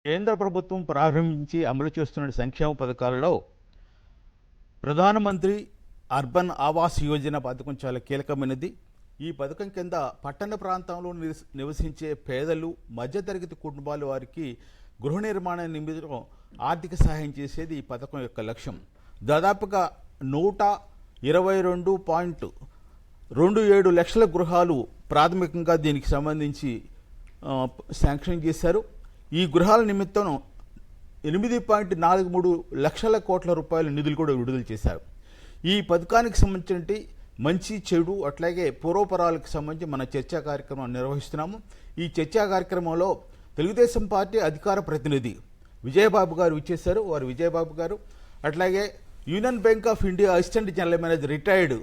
కేంద్ర ప్రభుత్వం ప్రారంభించి అమలు చేస్తున్న సంక్షేమ పథకాలలో ప్రధానమంత్రి అర్బన్ ఆవాస్ యోజన పథకం చాలా కీలకమైనది. ఈ పథకం కింద పట్టణ ప్రాంతంలో నివసించే పేదలు, మధ్యతరగతి కుటుంబాల వారికి గృహ నిర్మాణ నిమిత్తం ఆర్థిక సహాయం చేసేది ఈ పథకం యొక్క లక్ష్యం. దాదాపుగా 122.27 లక్షల గృహాలు ప్రాథమికంగా దీనికి సంబంధించి శాంక్షన్ చేశారు. ఈ గృహాల నిమిత్తం 8.43 లక్షల కోట్ల రూపాయల నిధులు కూడా విడుదల చేశారు. ఈ పథకానికి సంబంధించి మంచి చెడు అట్లాగే పూర్వపరాలకు సంబంధించి మన చర్చా కార్యక్రమం నిర్వహిస్తున్నాము. ఈ చర్చా కార్యక్రమంలో తెలుగుదేశం పార్టీ అధికార ప్రతినిధి విజయబాబు గారు ఇచ్చేశారు. వారు విజయబాబు గారు, అట్లాగే Union Bank of India assistant general manager retired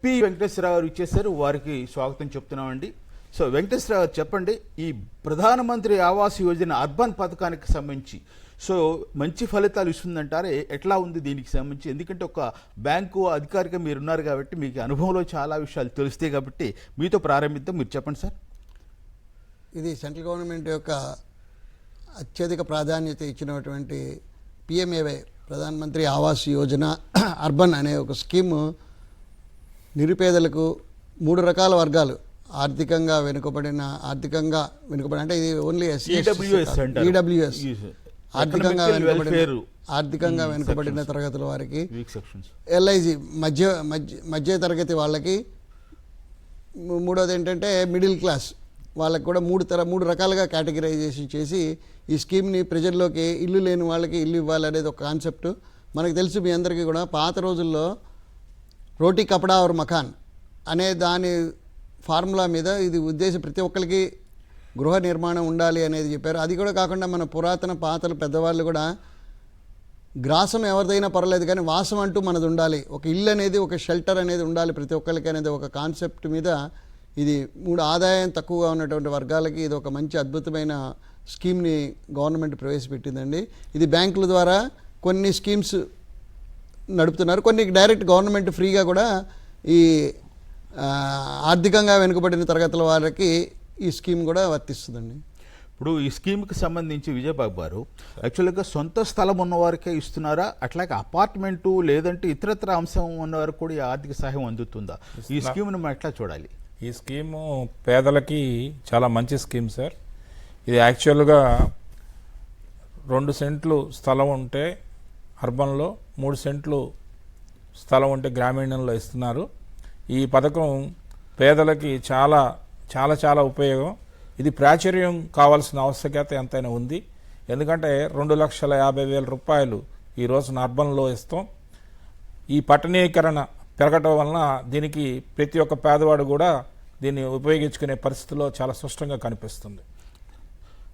P Venkateswararao garu ఇచ్చేశారు. వారికి స్వాగతం చెప్తున్నామండి. సో వెంకటేశ్వరరావు గారు చెప్పండి, ఈ ప్రధానమంత్రి ఆవాస్ యోజన అర్బన్ పథకానికి సంబంధించి సో మంచి ఫలితాలు ఇస్తుందంటారే, ఎట్లా ఉంది దీనికి సంబంధించి? ఎందుకంటే ఒక బ్యాంకు అధికారిగా మీరు ఉన్నారు కాబట్టి మీకు అనుభవంలో చాలా విషయాలు తెలుస్తాయి కాబట్టి మీతో ప్రారంభిద్దాం. మీరు చెప్పండి సార్. ఇది సెంట్రల్ గవర్నమెంట్ యొక్క అత్యధిక ప్రాధాన్యత ఇచ్చినటువంటి పిఎంఏవై ప్రధానమంత్రి ఆవాస్ యోజన అర్బన్ అనే ఒక స్కీము నిరుపేదలకు 3 రకాల వర్గాలు, ఆర్థికంగా వెనుకబడిన అంటే ఇది ఓన్లీ ఈడబ్ల్యూఎస్ ఆర్థికంగా వెనుకబడిన తరగతుల వారికి, ఎల్ఐజి మధ్య తరగతి వాళ్ళకి, మూడోది ఏంటంటే మిడిల్ క్లాస్ వాళ్ళకి కూడా 3 రకాలుగా కేటగిరైజేషన్ చేసి ఈ స్కీమ్ని ప్రజల్లోకి ఇల్లు లేని వాళ్ళకి ఇల్లు ఇవ్వాలనేది ఒక కాన్సెప్ట్. మనకు తెలుసు మీ అందరికీ కూడా, పాత రోజుల్లో రోటీ కపడా ఔర్ మకాన్ అనే దాని ఫార్ములా మీద ఇది ఉద్దేశం ప్రతి ఒక్కరికి గృహ నిర్మాణం ఉండాలి అనేది చెప్పారు. అది కూడా కాకుండా మన పురాతన పాతలు పెద్దవాళ్ళు కూడా గ్రాసం ఎవరిదైనా పర్వాలేదు కానీ వాసం అంటూ మనది ఉండాలి, ఒక ఇల్లు అనేది ఒక షెల్టర్ అనేది ఉండాలి ప్రతి ఒక్కరికి అనేది ఒక కాన్సెప్ట్ మీద ఇది 3 ఆదాయం తక్కువగా ఉన్నటువంటి వర్గాలకి ఇది ఒక మంచి అద్భుతమైన స్కీమ్ని గవర్నమెంట్ ప్రవేశపెట్టిందండి. ఇది బ్యాంకుల ద్వారా కొన్ని స్కీమ్స్ నడుపుతున్నారు, కొన్ని డైరెక్ట్ గవర్నమెంట్ ఫ్రీగా కూడా ఈ ఆర్థికంగా వెనుకబడిన తరగతుల వారికి ఈ స్కీమ్ కూడా వర్తిస్తుందండి. ఇప్పుడు ఈ స్కీమ్కి సంబంధించి విజయబాబు గారు, యాక్చువల్గా సొంత స్థలం ఉన్నవారికే ఇస్తున్నారా, అట్లాగే అపార్ట్మెంటు లేదంటే ఇతరత్ర అంశం ఉన్నవారికి కూడా ఈ ఆర్థిక సహాయం అందుతుందా? ఈ స్కీమ్ను మనం ఎట్లా చూడాలి? ఈ స్కీము పేదలకి చాలా మంచి స్కీమ్ సార్. ఇది యాక్చువల్గా 2 సెంట్లు స్థలం ఉంటే అర్బన్లో, 3 సెంట్లు స్థలం ఉంటే గ్రామీణంలో ఇస్తున్నారు. ఈ పథకం పేదలకి చాలా చాలా చాలా ఉపయోగం. ఇది ప్రాచుర్యం కావాల్సిన ఆవశ్యకత ఎంతైనా ఉంది. ఎందుకంటే 2,50,000 రూపాయలు ఈ రోజున అర్బన్లో ఇస్తాం. ఈ పట్టణీకరణ పెరగటం వలన దీనికి ప్రతి ఒక్క పేదవాడు కూడా దీన్ని ఉపయోగించుకునే పరిస్థితిలో చాలా స్పష్టంగా కనిపిస్తుంది.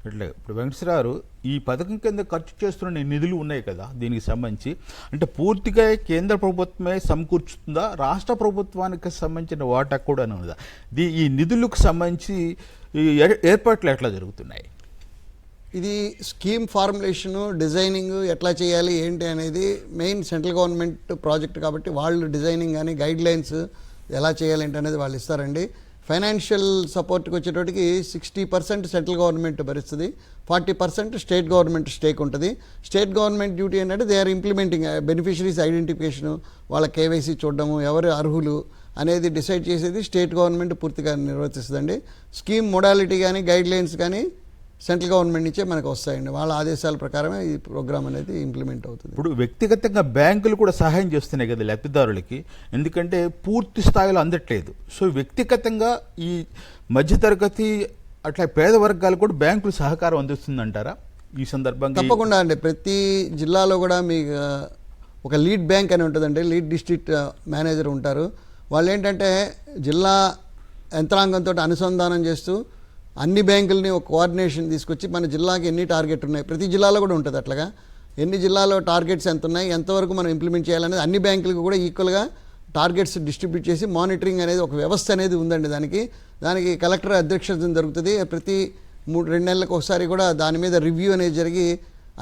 అట్లే ఇప్పుడు వెంకటేశ్వరరావు, ఈ పథకం కింద ఖర్చు చేస్తున్న నిధులు ఉన్నాయి కదా, దీనికి సంబంధించి అంటే పూర్తిగా కేంద్ర ప్రభుత్వమే సమకూర్చుతుందా, రాష్ట్ర ప్రభుత్వానికి సంబంధించిన వాటా కూడా ఉందా? ఈ నిధులకు సంబంధించి ఏర్పాట్లు ఎట్లా జరుగుతున్నాయి? ఇది స్కీమ్ ఫార్ములేషను, డిజైనింగ్ ఎట్లా చేయాలి ఏంటి అనేది మెయిన్ సెంట్రల్ గవర్నమెంట్ ప్రాజెక్ట్ కాబట్టి వాళ్ళు డిజైనింగ్ కానీ గైడ్ లైన్స్ ఎలా చేయాలి ఏంటి అనేది వాళ్ళు ఇస్తారండి. ఫైనాన్షియల్ సపోర్ట్కి వచ్చేటప్పటికి 60% సెంట్రల్ గవర్నమెంట్ భరిస్తుంది, 40% స్టేట్ గవర్నమెంట్ స్టేక్ ఉంటుంది. స్టేట్ గవర్నమెంట్ డ్యూటీ ఏంటంటే they are implementing beneficiaries identification, వాళ్ళ కేవైసీ చూడడము, ఎవరు అర్హులు అనేది డిసైడ్ చేసేది స్టేట్ గవర్నమెంట్ పూర్తిగా నిర్వర్తిస్తుందండి. స్కీమ్ మోడాలిటీ కానీ గైడ్ లైన్స్ కానీ సెంట్రల్ గవర్నమెంట్ నుంచే మనకు వస్తాయండి. వాళ్ళ ఆదేశాల ప్రకారమే ఈ ప్రోగ్రామ్ అనేది ఇంప్లిమెంట్ అవుతుంది. ఇప్పుడు వ్యక్తిగతంగా బ్యాంకులు కూడా సహాయం చేస్తున్నాయి కదా లబ్ధిదారులకి, ఎందుకంటే పూర్తి స్థాయిలో అందట్లేదు. సో వ్యక్తిగతంగా ఈ మధ్యతరగతి అట్లా పేద వర్గాలు కూడా బ్యాంకులు సహకారం అందిస్తుందంటారా ఈ సందర్భంగా? తప్పకుండా అండి. ప్రతి జిల్లాలో కూడా మీకు ఒక లీడ్ బ్యాంక్ అని ఉంటుందండి, లీడ్ డిస్ట్రిక్ట్ మేనేజర్ ఉంటారు. వాళ్ళు ఏంటంటే జిల్లా యంత్రాంగంతో అనుసంధానం చేస్తూ అన్ని బ్యాంకులని ఒక కోఆర్డినేషన్ తీసుకొచ్చి మన జిల్లాకి ఎన్ని టార్గెట్ ఉన్నాయి, ప్రతి జిల్లాలో కూడా ఉంటుంది అట్లాగా ఎన్ని జిల్లాలో టార్గెట్స్ ఎంత ఉన్నాయి, ఎంతవరకు మనం ఇంప్లిమెంట్ చేయాలనేది అన్ని బ్యాంకులకు కూడా ఈక్వల్గా టార్గెట్స్ డిస్ట్రిబ్యూట్ చేసి మానిటరింగ్ అనేది ఒక వ్యవస్థ అనేది ఉందండి. దానికి కలెక్టర్ అధ్యక్షతన జరుగుతుంది. ప్రతి 2 నెలలకు ఒకసారి కూడా దాని మీద రివ్యూ అనేది జరిగి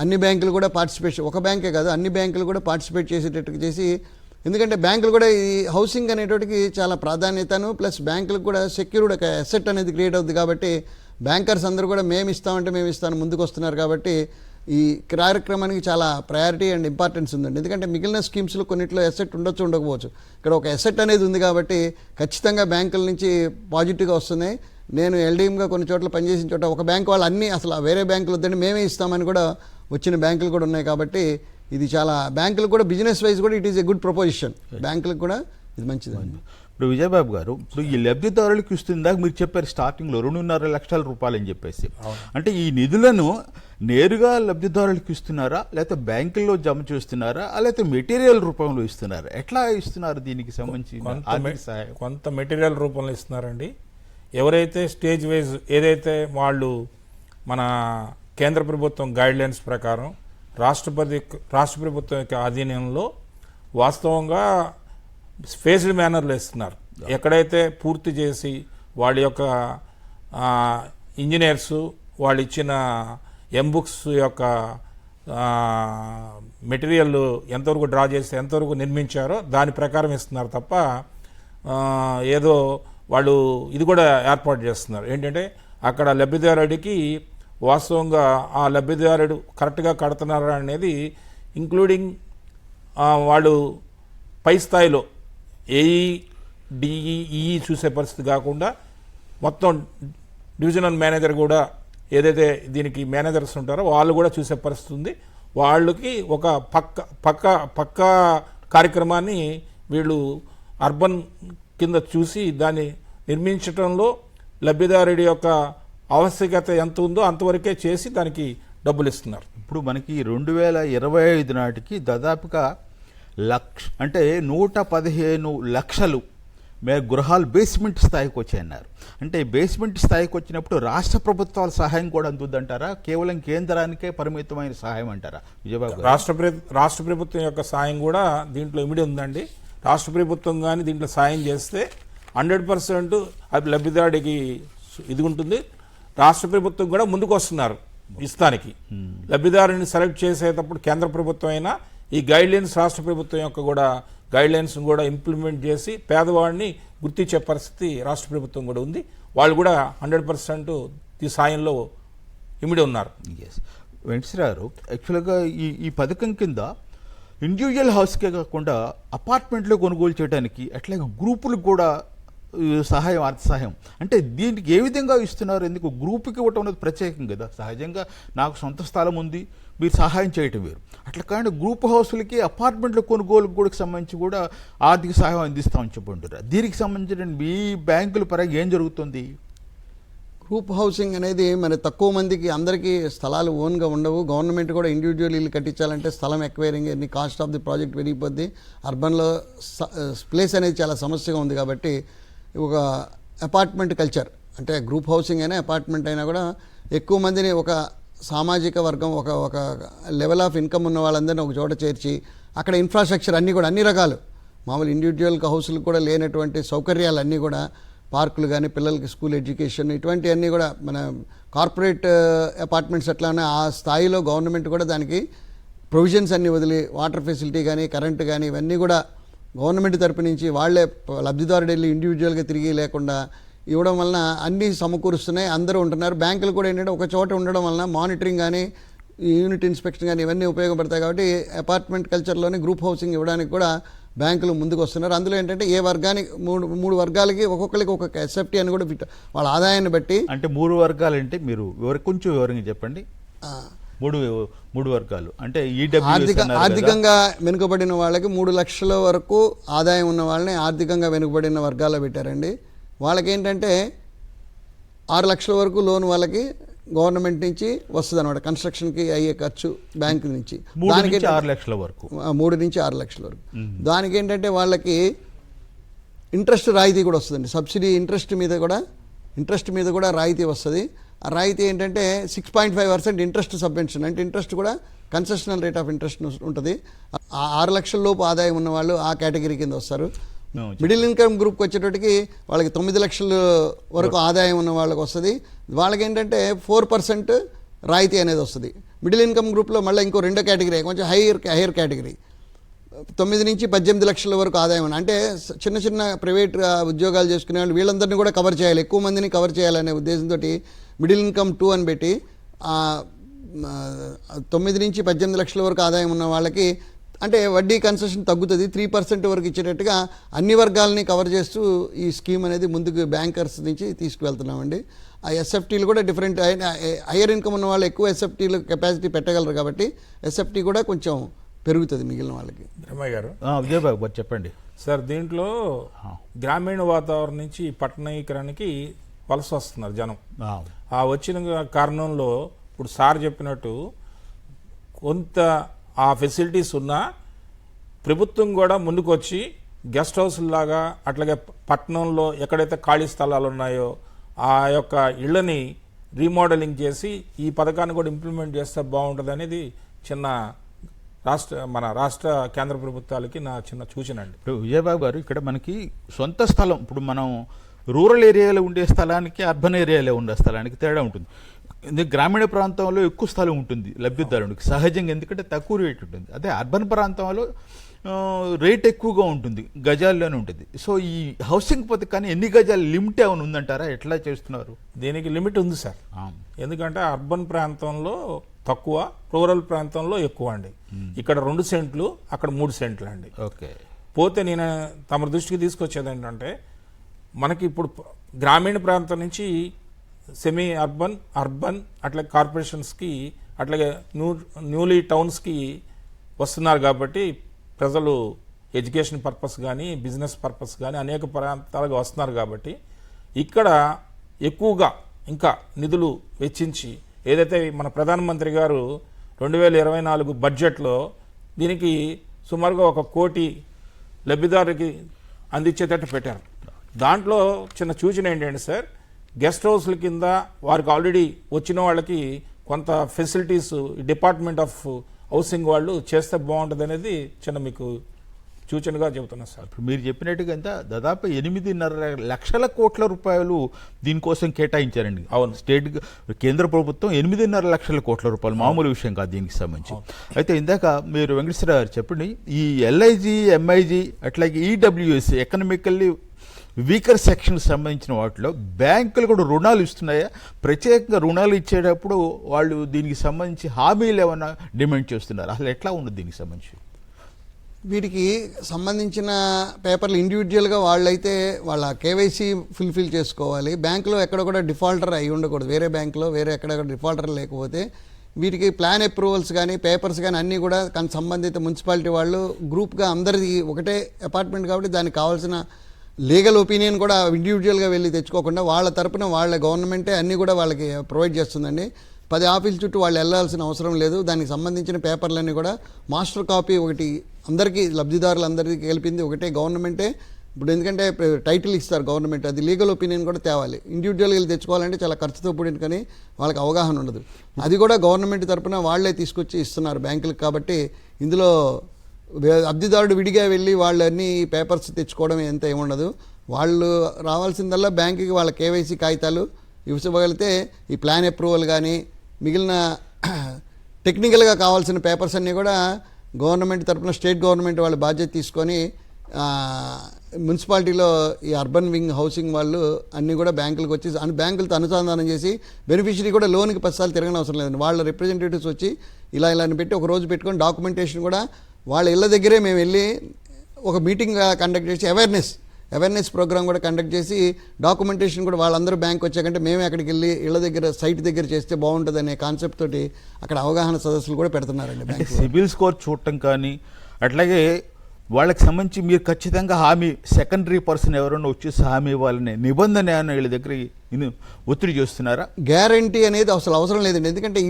అన్ని బ్యాంకులు కూడా పార్టిసిపేషన్, ఒక బ్యాంకే కాదు అన్ని బ్యాంకులు కూడా పార్టిసిపేట్ చేసేటట్టు చేసి ఎందుకంటే బ్యాంకులు కూడా ఈ హౌసింగ్ అనేటికి చాలా ప్రాధాన్యతను ప్లస్ బ్యాంకులకు కూడా సెక్యూర్డ్ ఒక అసెట్ అనేది క్రియేట్ అవుతుంది కాబట్టి బ్యాంకర్స్ అందరూ కూడా మేము ఇస్తామని ముందుకు వస్తున్నారు. కాబట్టి ఈ కార్యక్రమానికి చాలా ప్రయారిటీ అండ్ ఇంపార్టెన్స్ ఉందండి. ఎందుకంటే మిగిలిన స్కీమ్స్లో కొన్నిట్లో ఎసెట్ ఉండొచ్చు ఉండకపోవచ్చు, ఇక్కడ ఒక ఎసెట్ అనేది ఉంది కాబట్టి ఖచ్చితంగా బ్యాంకుల నుంచి పాజిటివ్గా వస్తున్నాయి. నేను ఎల్డీఎంగా కొన్ని చోట్ల పనిచేసిన చోట ఒక బ్యాంక్ వాళ్ళు అన్నీ అసలు వేరే బ్యాంకులు వద్దండి మేమే ఇస్తామని కూడా వచ్చిన బ్యాంకులు కూడా ఉన్నాయి. కాబట్టి ఇది చాలా బ్యాంకులు కూడా బిజినెస్ వైజ్ కూడా it is a good proposition, బ్యాంకులకు కూడా ఇది మంచిదండి. ఇప్పుడు విజయబాబు గారు, ఇప్పుడు ఈ లబ్ధిదారులకు ఇస్తుందాక మీరు చెప్పారు స్టార్టింగ్లో 2.5 లక్షల రూపాయలు అని చెప్పేసి, అంటే ఈ నిధులను నేరుగా లబ్ధిదారులకు ఇస్తున్నారా, లేకపోతే బ్యాంకుల్లో జమ చేస్తున్నారా, లేకపోతే మెటీరియల్ రూపంలో ఇస్తున్నారా, ఎట్లా ఇస్తున్నారు? దీనికి సంబంధించి కొంత మెటీరియల్ రూపంలో ఇస్తున్నారండి. ఎవరైతే స్టేజ్ వైజ్ ఏదైతే వాళ్ళు మన కేంద్ర ప్రభుత్వం గైడ్లైన్స్ ప్రకారం రాష్ట్ర ప్రభుత్వం యొక్క ఆధీనంలో వాస్తవంగా ఫేస్డ్ మేనర్లో ఇస్తున్నారు. ఎక్కడైతే పూర్తి చేసి వాళ్ళ యొక్క ఇంజనీర్స్ వాళ్ళు ఇచ్చిన ఎంబుక్స్ యొక్క మెటీరియల్ ఎంతవరకు డ్రా చేసి ఎంతవరకు నిర్మించారో దాని ప్రకారం ఇస్తున్నారు తప్ప ఏదో వాళ్ళు ఇది కూడా ఏర్పాటు చేస్తున్నారు. ఏంటంటే అక్కడ లబ్ధిదారుడికి వాస్తవంగా ఆ లబ్ధిదారుడు కరెక్ట్గా కడుతున్నారా అనేది ఇంక్లూడింగ్ వాళ్ళు పై స్థాయిలో ఏఈ డిఈఈ చూసే పరిస్థితి కాకుండా మొత్తం డివిజనల్ మేనేజర్ కూడా ఏదైతే దీనికి మేనేజర్స్ ఉంటారో వాళ్ళు కూడా చూసే పరిస్థితి ఉంది. వాళ్ళకి ఒక పక్క కార్యక్రమాన్ని వీళ్ళు అర్బన్ కింద చూసి దాన్ని నిర్మించడంలో లబ్ధిదారుడి యొక్క ఆవశ్యకత ఎంత ఉందో అంతవరకే చేసి దానికి డబ్బులు ఇస్తున్నారు. ఇప్పుడు మనకి 2025 నాటికి దాదాపుగా అంటే 115 లక్షలు గృహాలు బేస్మెంట్ స్థాయికి వచ్చాయన్నారు. అంటే బేస్మెంట్ స్థాయికి వచ్చినప్పుడు రాష్ట్ర ప్రభుత్వాల సహాయం కూడా అందుద్దంటారా, కేవలం కేంద్రానికే పరిమితమైన సహాయం అంటారా విజయబాబు? రాష్ట్ర ప్రభుత్వం యొక్క సాయం కూడా దీంట్లో ఇమిడి ఉందండి. రాష్ట్ర ప్రభుత్వం కానీ దీంట్లో సాయం చేస్తే 100% అది లబ్ధిదారుడికి ఇది ఉంటుంది. రాష్ట్ర ప్రభుత్వం కూడా ముందుకు వస్తున్నారు ఇస్తానికి. లబ్ధిదారుని సెలెక్ట్ చేసేటప్పుడు కేంద్ర ప్రభుత్వం అయినా ఈ గైడ్లైన్స్ రాష్ట్ర ప్రభుత్వం యొక్క కూడా గైడ్లైన్స్ కూడా ఇంప్లిమెంట్ చేసి పేదవాడిని గుర్తించే పరిస్థితి రాష్ట్ర ప్రభుత్వం కూడా ఉంది. వాళ్ళు కూడా 100% ఈ సాయంలో ఇమిడి ఉన్నారు. వెంకటేశ్వరరావు, యాక్చువల్గా ఈ పథకం కింద ఇండివిజువల్ హౌస్కే కాకుండా అపార్ట్మెంట్లో కొనుగోలు చేయడానికి అట్లాగే గ్రూపులకు కూడా సహాయం, ఆర్థిక సహాయం అంటే దీనికి ఏ విధంగా ఇస్తున్నారు? ఎందుకు గ్రూప్కి ఇవ్వటం అనేది ప్రత్యేకం కదా. సహజంగా నాకు సొంత స్థలం ఉంది, మీరు సహాయం చేయటం వేరు. అట్లా కానీ గ్రూప్ హౌస్లకి అపార్ట్మెంట్ల కొనుగోలుకు కూడా సంబంధించి కూడా ఆర్థిక సహాయం అందిస్తామని చెప్పుకుంటారు. దీనికి సంబంధించిన మీ బ్యాంకుల పరంగా ఏం జరుగుతుంది? గ్రూప్ హౌసింగ్ అనేది మరి తక్కువ మందికి అందరికీ స్థలాలు ఓన్గా ఉండవు. గవర్నమెంట్ కూడా ఇండివిజువల్ ఇల్లు కట్టించాలంటే స్థలం ఎక్వైరింగ్ ఎన్ని కాస్ట్ ఆఫ్ ది ప్రాజెక్ట్ పెరిగిపోద్ది. అర్బన్లో ప్లేస్ అనేది చాలా సమస్యగా ఉంది. కాబట్టి ఒక అపార్ట్మెంట్ కల్చర్ అంటే గ్రూప్ హౌసింగ్ అయినా అపార్ట్మెంట్ అయినా కూడా ఎక్కువ మందిని ఒక సామాజిక వర్గం ఒక లెవెల్ ఆఫ్ ఇన్కమ్ ఉన్న వాళ్ళందరినీ ఒక చోట చేర్చి అక్కడ ఇన్ఫ్రాస్ట్రక్చర్ అన్నీ కూడా అన్ని రకాలు మామూలు ఇండివిజువల్ హౌస్లు కూడా లేనటువంటి సౌకర్యాలు అన్నీ కూడా పార్కులు కానీ పిల్లలకి స్కూల్ ఎడ్యుకేషన్ ఇటువంటివన్నీ కూడా మన కార్పొరేట్ అపార్ట్మెంట్స్ ఎట్లా ఉన్నాయి ఆ స్థాయిలో గవర్నమెంట్ కూడా దానికి ప్రొవిజన్స్ అన్నీ వదిలి వాటర్ ఫెసిలిటీ కానీ కరెంటు కానీ ఇవన్నీ కూడా గవర్నమెంట్ తరపు నుంచి వాళ్లే లబ్ధిదారుడు వెళ్ళి ఇండివిజువల్గా తిరిగి లేకుండా ఇవ్వడం వలన అన్నీ సమకూరుస్తున్నాయి, అందరూ ఉంటున్నారు. బ్యాంకులు కూడా ఏంటంటే ఒక చోట ఉండడం వలన మానిటరింగ్ కానీ యూనిట్ ఇన్స్పెక్షన్ కానీ ఇవన్నీ ఉపయోగపడతాయి. కాబట్టి అపార్ట్మెంట్ కల్చర్లోనే గ్రూప్ హౌసింగ్ ఇవ్వడానికి కూడా బ్యాంకులు ముందుకు వస్తున్నారు. అందులో ఏంటంటే ఏ వర్గానికి మూడు వర్గాలకి ఒక్కొక్కరికి ఒక్కొక్క ఎస్ఎఫ్టీ అని కూడా వాళ్ళ ఆదాయాన్ని బట్టి. అంటే 3 వర్గాలు అంటే మీరు కొంచెం వివరంగా చెప్పండి. మూడు వర్గాలు అంటే ఆర్థికంగా వెనుకబడిన వాళ్ళకి 3 లక్షల వరకు ఆదాయం ఉన్న వాళ్ళని ఆర్థికంగా వెనుకబడిన వర్గాల్లో పెట్టారండి. వాళ్ళకి ఏంటంటే 6 లక్షల వరకు లోన్ వాళ్ళకి గవర్నమెంట్ నుంచి వస్తుంది అనమాట. కన్స్ట్రక్షన్కి అయ్యే ఖర్చు బ్యాంకు నుంచి 3 నుంచి 6 లక్షల వరకు. 3 నుంచి 6 లక్షల వరకు. దానికి ఏంటంటే వాళ్ళకి ఇంట్రెస్ట్ రాయితీ కూడా వస్తుందండి. సబ్సిడీ ఇంట్రెస్ట్ మీద కూడా రాయితీ వస్తుంది. ఆ రాయితీ ఏంటంటే 6.5% ఇంట్రెస్ట్ సబ్వెన్షన్ అంటే ఇంట్రెస్ట్ కూడా కన్సెషనల్ రేట్ ఆఫ్ ఇంట్రెస్ట్ ఉంటుంది. 6 లక్షల లోపు ఆదాయం ఉన్న వాళ్ళు ఆ కేటగిరీ కింద వస్తారు. మిడిల్ ఇన్కమ్ గ్రూప్కి వచ్చేటప్పటికి వాళ్ళకి 9 లక్షల వరకు ఆదాయం ఉన్న వాళ్ళకి వస్తుంది. వాళ్ళకి ఏంటంటే 4% రాయితీ అనేది వస్తుంది. మిడిల్ ఇన్కమ్ గ్రూప్లో మళ్ళీ ఇంకో 2వ కేటగిరీ కొంచెం హైయర్ కేటగిరీ 9 నుంచి 18 లక్షల వరకు ఆదాయం అంటే చిన్న ప్రైవేట్ ఉద్యోగాలు చేసుకునే వాళ్ళు వీళ్ళందరినీ కూడా కవర్ చేయాలి, ఎక్కువ మందిని కవర్ చేయాలనే ఉద్దేశంతో మిడిల్ ఇన్కమ్ 2 అని పెట్టి 9 నుంచి 18 లక్షల వరకు ఆదాయం ఉన్న వాళ్ళకి అంటే వడ్డీ కన్సెషన్ తగ్గుతుంది, 3% వరకు ఇచ్చేటట్టుగా అన్ని వర్గాలని కవర్ చేస్తూ ఈ స్కీమ్ అనేది ముందుకు బ్యాంకర్స్ నుంచి తీసుకువెళ్తున్నామండి. ఆ ఎస్ఎఫ్టీలు కూడా డిఫరెంట్, హయ్యర్ ఇన్కమ్ ఉన్న వాళ్ళు ఎక్కువ ఎస్ఎఫ్టీలు కెపాసిటీ పెట్టగలరు కాబట్టి ఎస్ఎఫ్టీ కూడా కొంచెం పెరుగుతుంది మిగిలిన వాళ్ళకి. బ్రహ్మయ్య గారు, విజయబాబు గారు చెప్పండి సార్. దీంట్లో గ్రామీణ వాతావరణం నుంచి పట్టణీకరణకి వలస వస్తున్నారు జనం. ఆ వచ్చిన కారణంలో ఇప్పుడు సార్ చెప్పినట్టు కొంత ఆ ఫెసిలిటీస్ ఉన్నా ప్రభుత్వం కూడా ముందుకు వచ్చి గెస్ట్ హౌస్ లాగా అట్లాగే పట్టణంలో ఎక్కడైతే ఖాళీ స్థలాలు ఉన్నాయో ఆ యొక్క ఇళ్ళని రీమోడలింగ్ చేసి ఈ పథకాన్ని కూడా ఇంప్లిమెంట్ చేస్తే బాగుంటుంది అనేది చిన్న మన రాష్ట్ర కేంద్ర ప్రభుత్వాలకి నా చిన్న సూచన అండి. ఇప్పుడు విజయబాబు గారు, ఇక్కడ మనకి సొంత స్థలం, ఇప్పుడు మనం రూరల్ ఏరియాలో ఉండే స్థలానికి అర్బన్ ఏరియాలో ఉండే స్థలానికి తేడా ఉంటుంది. ఎందుకంటే గ్రామీణ ప్రాంతంలో ఎక్కువ స్థలం ఉంటుంది లబ్ధిదారునికి సహజంగా, ఎందుకంటే తక్కువ రేట్ ఉంటుంది. అదే అర్బన్ ప్రాంతంలో రేట్ ఎక్కువగా ఉంటుంది, గజాల్లోనే ఉంటుంది. సో ఈ హౌసింగ్ పథకాన్ని ఎన్ని గజాలు లిమిట్ ఏమైనా ఉందంటారా? ఎట్లా చేస్తున్నారు? దీనికి లిమిట్ ఉంది సార్. ఎందుకంటే అర్బన్ ప్రాంతంలో తక్కువ, రూరల్ ప్రాంతంలో ఎక్కువ అండి. ఇక్కడ 2 సెంట్లు, అక్కడ 3 సెంట్లు అండి. ఓకే. పోతే నేను తమ దృష్టికి తీసుకొచ్చేది ఏంటంటే, మనకి ఇప్పుడు గ్రామీణ ప్రాంతం నుంచి సెమీ అర్బన్, అర్బన్ అట్లాగే కార్పొరేషన్స్కి అట్లాగే న్యూలీ టౌన్స్కి వస్తున్నారు కాబట్టి ప్రజలు ఎడ్యుకేషన్ పర్పస్ కానీ బిజినెస్ పర్పస్ కానీ అనేక ప్రాంతాలుగా వస్తున్నారు కాబట్టి ఇక్కడ ఎక్కువగా ఇంకా నిధులు వెచ్చించి ఏదైతే మన ప్రధానమంత్రి గారు 2024 బడ్జెట్లో దీనికి సుమారుగా 1 కోటి లబ్ధిదారుకి అందించేటట్టు పెట్టారు. దాంట్లో చిన్న సూచన ఏంటంటే సార్, గెస్ట్ హౌస్ల కింద వారికి ఆల్రెడీ వచ్చిన వాళ్ళకి కొంత ఫెసిలిటీస్ డిపార్ట్మెంట్ ఆఫ్ హౌసింగ్ వాళ్ళు చేస్తే బాగుంటుంది అనేది చిన్న మీకు సూచనగా చెబుతున్నా సార్. ఇప్పుడు మీరు చెప్పినట్టుగా ఎంత దాదాపు 8.5 లక్షల కోట్ల రూపాయలు దీనికోసం కేటాయించారండి. అవును, స్టేట్ కేంద్ర ప్రభుత్వం 8.5 లక్షల కోట్ల రూపాయలు మామూలు విషయం కాదు దీనికి సంబంధించి. అయితే ఇందాక మీరు వెంకటేశ్వర గారు చెప్పండి, ఈ ఎల్ఐజీ, ఎంఐజీ అట్లాగే ఈడబ్ల్యూఎస్ ఎకనామికల్లీ వీకర్ సెక్షన్ సంబంధించిన వాటిలో బ్యాంకులు కూడా రుణాలు ఇస్తున్నాయా? ప్రత్యేకంగా రుణాలు ఇచ్చేటప్పుడు వాళ్ళు దీనికి సంబంధించి హామీలు ఏమైనా డిమాండ్ చేస్తున్నారు? అసలు ఎట్లా ఉన్నది దీనికి సంబంధించి? వీటికి సంబంధించిన పేపర్లు ఇండివిజువల్గా వాళ్ళైతే వాళ్ళ కేవైసీ ఫుల్ఫిల్ చేసుకోవాలి. బ్యాంకులో ఎక్కడ కూడా డిఫాల్టర్ అయి ఉండకూడదు. వేరే బ్యాంకులో వేరే ఎక్కడ డిఫాల్టర్ లేకపోతే వీటికి ప్లాన్ అప్రూవల్స్ కానీ పేపర్స్ కానీ అన్నీ కూడా సంబంధిత మున్సిపాలిటీ వాళ్ళు గ్రూప్గా అందరిది ఒకటే అపార్ట్మెంట్ కాబట్టి దానికి కావాల్సిన లీగల్ ఒపీనియన్ కూడా ఇండివిజువల్గా వెళ్ళి తెచ్చుకోకుండా వాళ్ళ తరపున వాళ్ళ గవర్నమెంటే అన్నీ కూడా వాళ్ళకి ప్రొవైడ్ చేస్తుందండి. 10 ఆఫీసుల చుట్టూ వాళ్ళు వెళ్ళాల్సిన అవసరం లేదు. దానికి సంబంధించిన పేపర్లన్నీ కూడా మాస్టర్ కాపీ ఒకటి అందరికీ లబ్ధిదారులందరికీ కలిపింది ఒకటే గవర్నమెంటే. ఇప్పుడు ఎందుకంటే టైటిల్ ఇస్తారు గవర్నమెంట్, అది లీగల్ ఒపీనియన్ కూడా తేవాలి. ఇండివిజువల్గా వెళ్ళి తెచ్చుకోవాలంటే చాలా ఖర్చుతో కూడిన కానీ వాళ్ళకి అవగాహన ఉండదు. అది కూడా గవర్నమెంట్ తరపున వాళ్లే తీసుకొచ్చి ఇస్తున్నారు బ్యాంకులకు. కాబట్టి ఇందులో లబ్ధిదారుడు విడిగా వెళ్ళి వాళ్ళన్నీ పేపర్స్ తెచ్చుకోవడం ఎంత ఏముండదు. వాళ్ళు రావాల్సిందల్లా బ్యాంకుకి వాళ్ళ కేవైసీ కాగితాలు ఇవ్వగలిగితే ఈ ప్లాన్ అప్రూవల్ కానీ మిగిలిన టెక్నికల్గా కావాల్సిన పేపర్స్ అన్నీ కూడా గవర్నమెంట్ తరపున స్టేట్ గవర్నమెంట్ వాళ్ళు బాధ్యత తీసుకొని మున్సిపాలిటీలో ఈ అర్బన్ వింగ్ హౌసింగ్ వాళ్ళు అన్నీ కూడా బ్యాంకులకు వచ్చి బ్యాంకులతో అనుసంధానం చేసి బెనిఫిషరీ కూడా లోన్కి 10 సార్లు తిరగని అవసరం లేదండి. వాళ్ళ రిప్రజెంటేటివ్స్ వచ్చి ఇలా పెట్టి ఒక రోజు పెట్టుకొని డాక్యుమెంటేషన్ కూడా వాళ్ళ ఇళ్ళ దగ్గరే మేము వెళ్ళి ఒక మీటింగ్ కండక్ట్ చేసి అవేర్నెస్ ప్రోగ్రామ్ కూడా కండక్ట్ చేసి డాక్యుమెంటేషన్ కూడా వాళ్ళందరూ బ్యాంక్ వచ్చాకంటే మేమే అక్కడికి వెళ్ళి ఇళ్ళ దగ్గర సైట్ దగ్గర చేస్తే బాగుంటుంది అనే కాన్సెప్ట్ తోటి అక్కడ అవగాహన సదస్సులు కూడా పెడుతున్నారండి. బ్యాంక్ సిబిల్ స్కోర్ చూడటం కానీ అట్లాగే వాళ్ళకి సంబంధించి మీరు ఖచ్చితంగా హామీ సెకండరీ పర్సన్ ఎవరైనా వచ్చేసి హామీ ఇవ్వాలనే నిబంధన వీళ్ళ దగ్గర ఒత్తిడి చేస్తున్నారా? గ్యారంటీ అనేది అసలు అవసరం లేదండి. ఎందుకంటే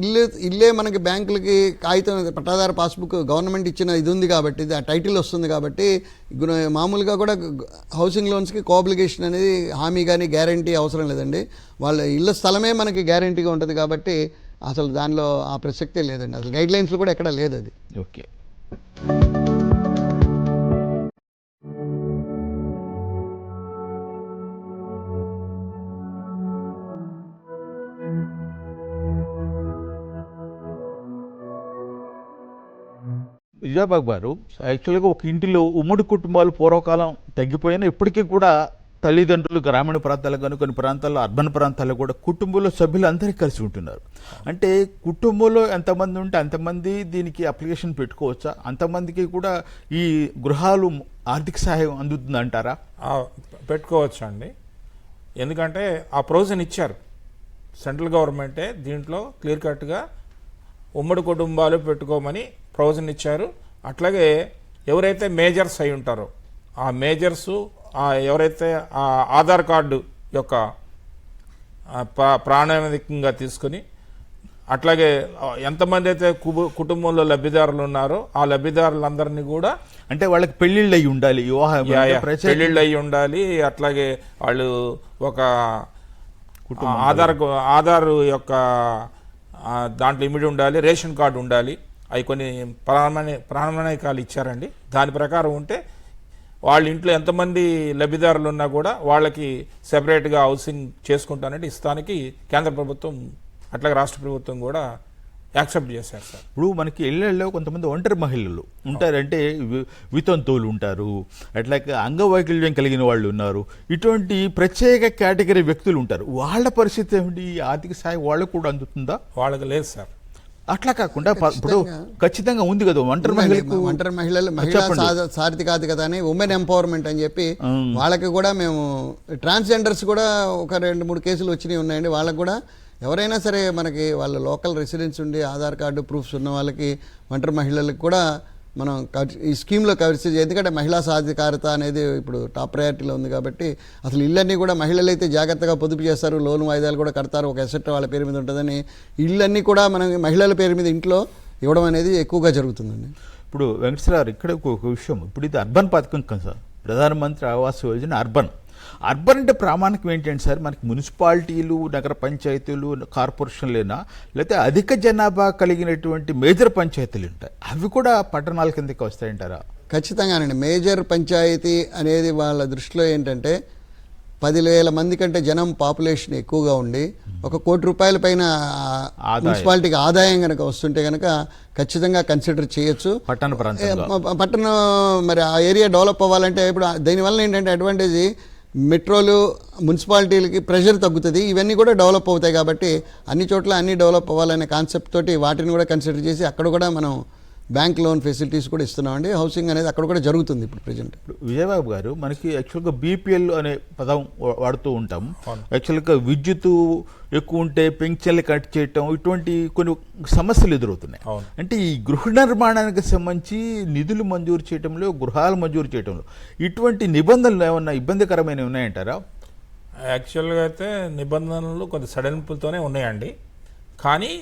ఇల్లే మనకి బ్యాంకులకి కాగితం పట్టాదారు పాస్బుక్ గవర్నమెంట్ ఇచ్చిన ఇది ఉంది కాబట్టి ఆ టైటిల్ వస్తుంది కాబట్టి మామూలుగా కూడా హౌసింగ్ లోన్స్కి కోఆబ్లిగేషన్ అనేది హామీ కానీ గ్యారంటీ అవసరం లేదండి. వాళ్ళ ఇళ్ళ స్థలమే మనకి గ్యారంటీగా ఉంటుంది కాబట్టి అసలు దానిలో ఆ ప్రసక్తే లేదండి. అసలు గైడ్ లైన్స్లో కూడా ఎక్కడా లేదు అది. ఓకే. విజయబాబు గారు, యాక్చువల్గా ఒక ఇంటిలో ఉమ్మడి కుటుంబాలు పూర్వకాలం తగ్గిపోయినా ఇప్పటికీ కూడా తల్లిదండ్రులు గ్రామీణ ప్రాంతాలకు కానీ కొన్ని ప్రాంతాల్లో అర్బన్ ప్రాంతాల్లో కూడా కుటుంబంలో సభ్యులు అందరూ కలిసి ఉంటున్నారు. అంటే కుటుంబంలో ఎంతమంది ఉంటే అంతమంది దీనికి అప్లికేషన్ పెట్టుకోవచ్చా? అంతమందికి కూడా ఈ గృహాలు ఆర్థిక సహాయం అందుతుంది అంటారా? పెట్టుకోవచ్చు అండి. ఎందుకంటే ఆ ప్రొవిజన్ ఇచ్చారు సెంట్రల్ గవర్నమెంటే, దీంట్లో క్లియర్ కట్గా ఉమ్మడి కుటుంబాలు పెట్టుకోమని ప్రొవిజన్ ఇచ్చారు. అట్లాగే ఎవరైతే మేజర్స్ అయి ఉంటారో ఆ మేజర్సు ఎవరైతే ఆ ఆధార్ కార్డు యొక్క ప్రామాణికంగా తీసుకుని, అట్లాగే ఎంతమంది అయితే కుటుంబంలో లబ్ధిదారులు ఉన్నారో ఆ లబ్ధిదారులందరినీ కూడా, అంటే వాళ్ళకి పెళ్లిళ్ళు అయి ఉండాలి, పెళ్లిళ్ళు అయి ఉండాలి, అట్లాగే వాళ్ళు ఒక ఆధార్ యొక్క దాంట్లో ఇమిడి ఉండాలి, రేషన్ కార్డు ఉండాలి, అవి కొన్ని ప్రామాణికాలు ఇచ్చారండి. దాని ప్రకారం ఉంటే వాళ్ళ ఇంట్లో ఎంతమంది లబ్ధిదారులు ఉన్నా కూడా వాళ్ళకి సెపరేట్గా హౌసింగ్ చేసుకుంటానంటే ఇస్తానికి కేంద్ర ప్రభుత్వం అట్లాగే రాష్ట్ర ప్రభుత్వం కూడా యాక్సెప్ట్ చేశారు సార్. ఇప్పుడు మనకి ఇళ్లలో కొంతమంది ఒంటరి మహిళలు ఉంటారంటే వితంతువులు ఉంటారు, అట్లాగే అంగవైకల్యం కలిగిన వాళ్ళు ఉన్నారు, ఇటువంటి ప్రత్యేక కేటగిరీ వ్యక్తులు ఉంటారు. వాళ్ళ పరిస్థితి ఏమిటి? ఆర్థిక సాయం వాళ్ళకు కూడా అందుతుందా? వాళ్ళకి లేదు సార్. అట్లా కాకుండా ఇప్పుడు ఖచ్చితంగా ఉంది కదా ఒంటరి మహిళలు సాధికారికత అని ఉమెన్ ఎంపవర్మెంట్ అని చెప్పి వాళ్ళకి కూడా మేము ట్రాన్స్జెండర్స్ కూడా ఒక 2-3 కేసులు వచ్చినాయి ఉన్నాయండి. వాళ్ళకి కూడా ఎవరైనా సరే మనకి వాళ్ళ లోకల్ రెసిడెన్స్ ఉండి ఆధార్ కార్డు ప్రూఫ్స్ ఉన్న వాళ్ళకి ఒంటరి మహిళలకు కూడా మనం ఈ స్కీమ్లో కవర్ చేసి, ఎందుకంటే మహిళా సాధికారత అనేది ఇప్పుడు టాప్ ప్రయారిటీలో ఉంది కాబట్టి అసలు ఇళ్ళన్నీ కూడా మహిళలు అయితే జాగ్రత్తగా పొదుపు చేస్తారు, లోన్ వాయిదాలు కూడా కడతారు, ఒక అసెట్ వాళ్ళ పేరు మీద ఉంటుందని ఇళ్ళన్నీ కూడా మనం మహిళల పేరు మీద ఇంట్లో ఇవ్వడం అనేది ఎక్కువగా జరుగుతుందండి. ఇప్పుడు వెంకటేశ్వర ఇక్కడ ఒక విషయం, ఇప్పుడు ఇది అర్బన్ పథకం కదా సార్, ప్రధానమంత్రి ఆవాస్ యోజన అర్బన్ అంటే ప్రామాణికం ఏంటంటే సార్, మనకి మున్సిపాలిటీలు, నగర పంచాయతీలు, కార్పొరేషన్లేనా, లేకపోతే అధిక జనాభా కలిగినటువంటి మేజర్ పంచాయతీలు ఉంటాయి, అవి కూడా పట్టణాల కిందకి వస్తాయంటారా? ఖచ్చితంగానండి. మేజర్ పంచాయతీ అనేది వాళ్ళ దృష్టిలో ఏంటంటే 10,000 మంది కంటే జనం పాపులేషన్ ఎక్కువగా ఉండి 1 కోటి రూపాయల పైన మున్సిపాలిటీకి ఆదాయం కనుక వస్తుంటే కనుక ఖచ్చితంగా కన్సిడర్ చేయొచ్చు. పట్టణం మరి ఆ ఏరియా డెవలప్ అవ్వాలంటే ఇప్పుడు దీనివల్ల ఏంటంటే అడ్వాంటేజ్, మెట్రోలు మున్సిపాలిటీలకి ప్రెషర్ తగ్గుతుంది, ఇవన్నీ కూడా డెవలప్ అవుతాయి. కాబట్టి అన్ని చోట్ల అన్ని డెవలప్ అవ్వాలనే కాన్సెప్ట్ తోటి వాటిని కూడా కన్సిడర్ చేసి అక్కడ కూడా మనం బ్యాంక్ లోన్ ఫెసిలిటీస్ కూడా ఇస్తున్నామండి. హౌసింగ్ అనేది అక్కడ కూడా జరుగుతుంది ఇప్పుడు ప్రెజెంట్. విజయబాబు గారు, మనకి యాక్చువల్గా బీపీఎల్ అనే పదం వాడుతూ ఉంటాం. యాక్చువల్గా విద్యుత్ ఎక్కువ ఉంటే పెన్షన్లు కట్ చేయటం, ఇటువంటి కొన్ని సమస్యలు ఎదురవుతున్నాయి. అంటే ఈ గృహ నిర్మాణానికి సంబంధించి నిధులు మంజూరు చేయడంలో, గృహాలు మంజూరు చేయడంలో ఇటువంటి నిబంధనలు ఏమన్నా ఇబ్బందికరమైనవి ఉన్నాయంటారా? యాక్చువల్గా అయితే నిబంధనలు కొద్ది సడలింపులతోనే ఉన్నాయండి. కానీ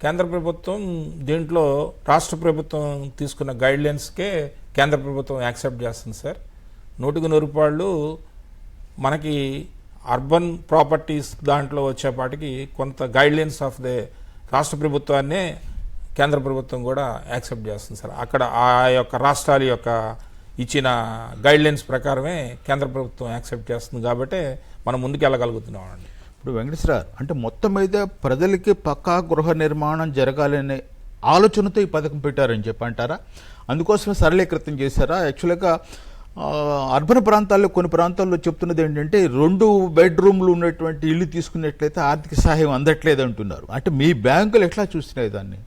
కేంద్ర ప్రభుత్వం దీంట్లో రాష్ట్ర ప్రభుత్వం తీసుకున్న గైడ్లైన్స్కే కేంద్ర ప్రభుత్వం యాక్సెప్ట్ చేస్తుంది సార్. 100% మనకి అర్బన్ ప్రాపర్టీస్ దాంట్లో వచ్చేపాటికి కొంత గైడ్లైన్స్ ఆఫ్ ది రాష్ట్ర ప్రభుత్వాన్నే కేంద్ర ప్రభుత్వం కూడా యాక్సెప్ట్ చేస్తుంది సార్. అక్కడ ఆ యొక్క రాష్ట్రాల యొక్క ఇచ్చిన గైడ్లైన్స్ ప్రకారమే కేంద్ర ప్రభుత్వం యాక్సెప్ట్ చేస్తుంది కాబట్టి మనం ముందుకు వెళ్ళగలుగుతున్నాం అండి. ఇప్పుడు వెంకటేశ్వర, అంటే మొత్తం మీద ప్రజలకి పక్కా గృహ నిర్మాణం జరగాలనే ఆలోచనతో ఈ పథకం పెట్టారని చెప్పి అంటారా? అందుకోసమే సరళీకృతం చేశారా? యాక్చువల్గా అర్బన్ ప్రాంతాల్లో కొన్ని ప్రాంతాల్లో చెప్తున్నది ఏంటంటే 2 బెడ్రూమ్లు ఉన్నటువంటి ఇల్లు తీసుకున్నట్లయితే ఆర్థిక సహాయం అందట్లేదు అంటున్నారు. అంటే మీ బ్యాంకులు ఎట్లా చూస్తున్నాయి దాన్ని?